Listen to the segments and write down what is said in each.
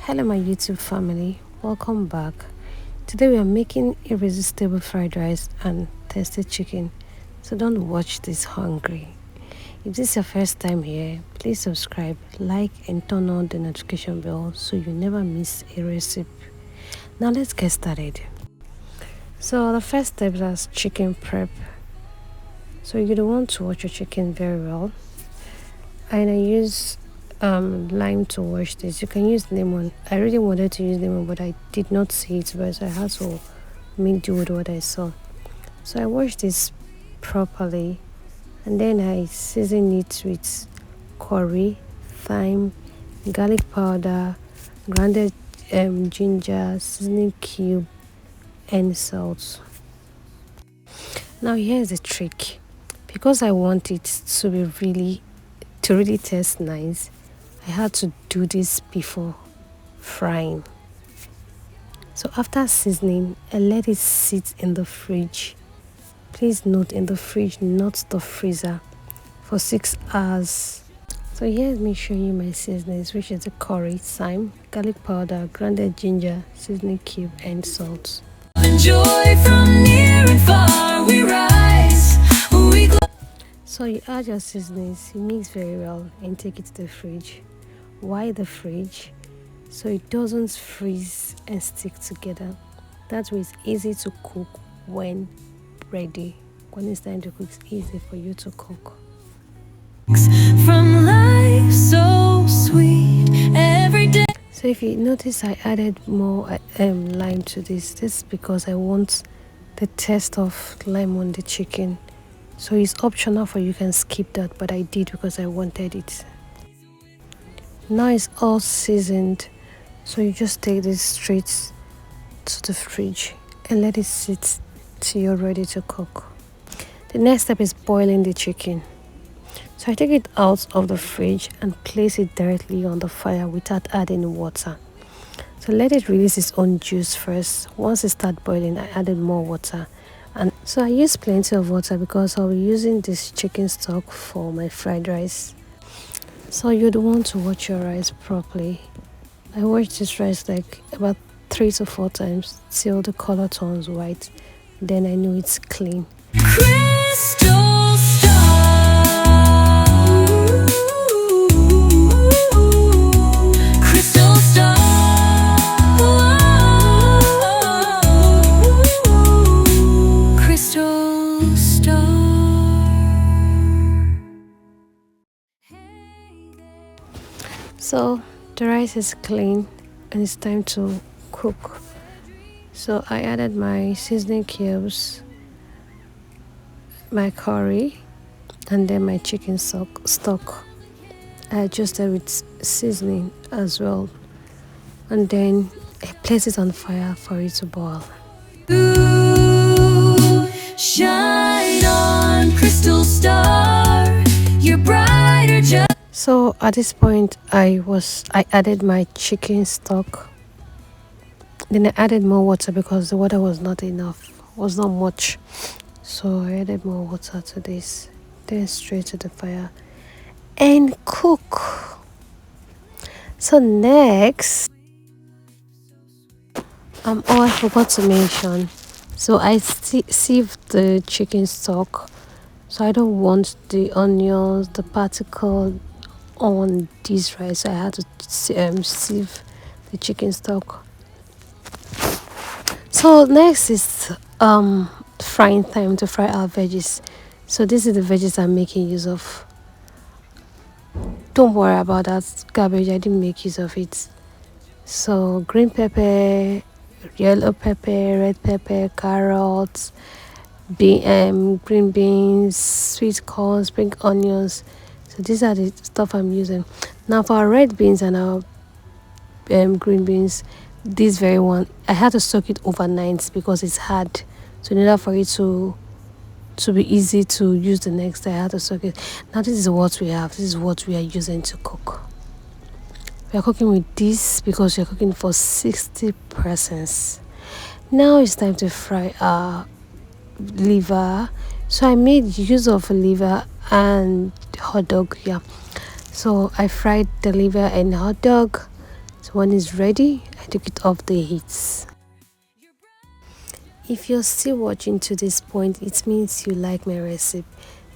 Hello my YouTube family, welcome back. Today we are making irresistible fried rice and tasty chicken, so don't watch this hungry. If this is your first time here, please subscribe, like and turn on the notification bell so you never miss a recipe. Now let's get started. So the first step is chicken prep. So you don't want to wash your chicken very well, and I use lime to wash this. You can use lemon. I really wanted to use lemon, but I did not see it, but I had to make do with what I saw. So I washed this properly, and then I season it with curry, thyme, garlic powder, grounded ginger, seasoning cube, and salt. Now here's the trick. Because I want it to be really taste nice, I had to do this before frying. So after seasoning, I let it sit in the fridge. Please note, in the fridge, not the freezer, for 6 hours. So here's me showing you my seasonings, which is the curry, thyme, garlic powder, grounded ginger, seasoning cube, and salt. Enjoy from near and far, we rise, we glow. So you add your seasonings, you mix very well, and take it to the fridge. Why the fridge? So it doesn't freeze and stick together. That way it's easy to cook when ready. When it's time to cook, it's easy for you to cook. From life so sweet every day. So if you notice, I added more lime to this. This is because I want the taste of lime on the chicken. So it's optional for you, can skip that, but I did because I wanted it. Now it's all seasoned, so you just take this straight to the fridge and let it sit till you're ready to cook. The next step is boiling the chicken. So I take it out of the fridge and place it directly on the fire without adding water. So let it release its own juice first. Once it starts boiling, I added more water. And so I use plenty of water because I'll be using this chicken stock for my fried rice. So you'd want to wash your rice properly. I washed this rice like about 3 to 4 times till the color turns white. Then I know it's clean. Crystal star, crystal star, crystal star. So the rice is clean and it's time to cook. So I added my seasoning cubes, my curry, and then my chicken stock. I adjusted with seasoning as well, and then I place it on fire for it to boil. Ooh, shine on, crystal star, you're brighter just. So at this point, I added my chicken stock. Then I added more water because the water was not enough, was not much. So I added more water to this. Then straight to the fire and cook. So next, I forgot to mention. So I sieved the chicken stock. So I don't want the onions, the particle on this rice. So I had to sieve the chicken stock. So next is frying time to fry our veggies. So this is the veggies I'm making use of. Don't worry about that garbage, I didn't make use of it. So green pepper, yellow pepper, red pepper, carrots, green beans, sweet corn, spring onions. So these are the stuff I'm using. Now for our red beans and our green beans, this very one, I had to soak it overnight because it's hard. So in order for it to be easy to use the next day, I had to soak it. Now this is what we have. This is what we are using to cook. We are cooking with this because we are cooking for 60 persons. Now it's time to fry our liver. So I made use of liver and hot dog. Yeah. So I fried the liver and hot dog. So when it's ready, I took it off the heat. If you're still watching to this point, it means you like my recipe.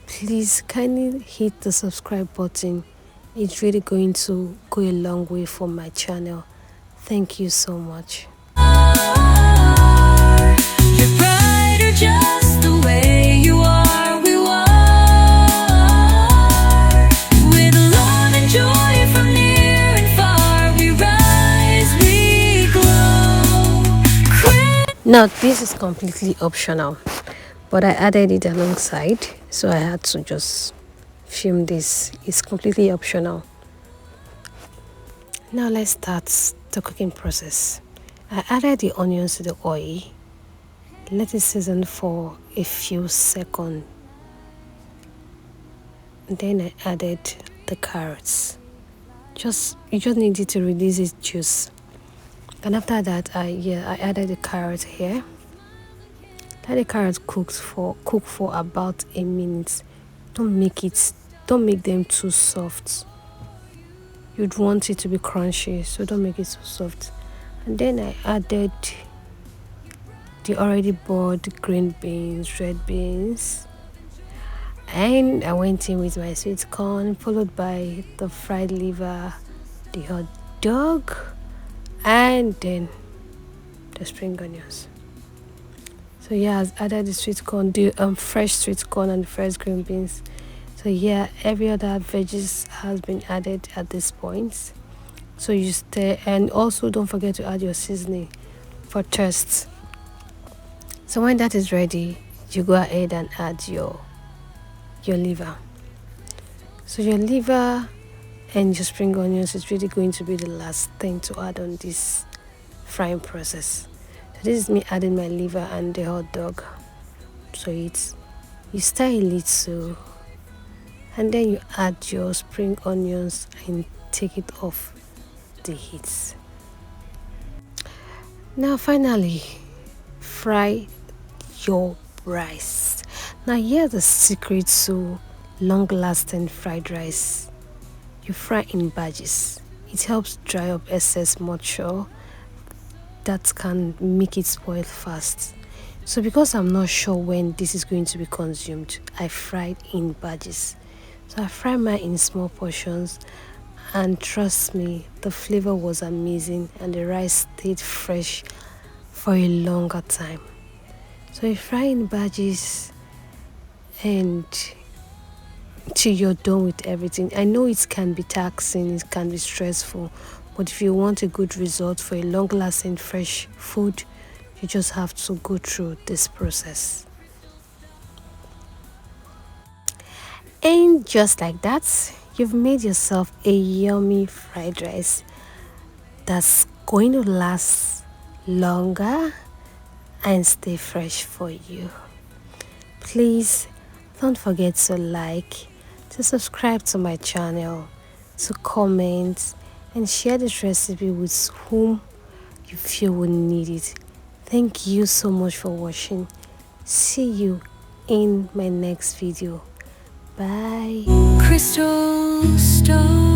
Please kindly hit the subscribe button. It's really going to go a long way for my channel. Thank you so much. You're brighter just the way you are. We are with love and joy from near and far. We rise, we glow. Now this is completely optional, but I added it alongside, so I had to just film this. It's completely optional. Now let's start the cooking process. I added the onions to the oil. Let it season for a few seconds. Then I added the carrots. You just need it to release its juice. And after that, I added the carrot here. Let the carrot cook for about a minute. Don't make them too soft. You'd want it to be crunchy, so don't make it too soft. And then I added the already boiled green beans, red beans, and I went in with my sweet corn, followed by the fried liver, the hot dog, and then the spring onions. So yeah, I added the sweet corn, the fresh sweet corn and the fresh green beans. So yeah, every other veggies has been added at this point. So you stir, and also don't forget to add your seasoning for taste. So when that is ready, you go ahead and add your liver. So your liver and your spring onions is really going to be the last thing to add on this frying process. So this is me adding my liver and the hot dog. So you stir a little, and then you add your spring onions and take it off the heat. Now finally, fry your rice. Now here's the secret to long-lasting fried rice. You fry in batches. It helps dry up excess moisture that can make it spoil fast. So because I'm not sure when this is going to be consumed, I fried in batches. So I fried mine in small portions, and trust me, the flavor was amazing and the rice stayed fresh for a longer time. So you fry in batches and till you're done with everything. I know it can be taxing, it can be stressful, but if you want a good result for a long-lasting fresh food, you just have to go through this process. And just like that, you've made yourself a yummy fried rice that's going to last longer and stay fresh for you. Please don't forget to like, to subscribe to my channel, to comment and share this recipe with whom you feel will need it. Thank you so much for watching. See you in my next video. Bye. Crystal stone.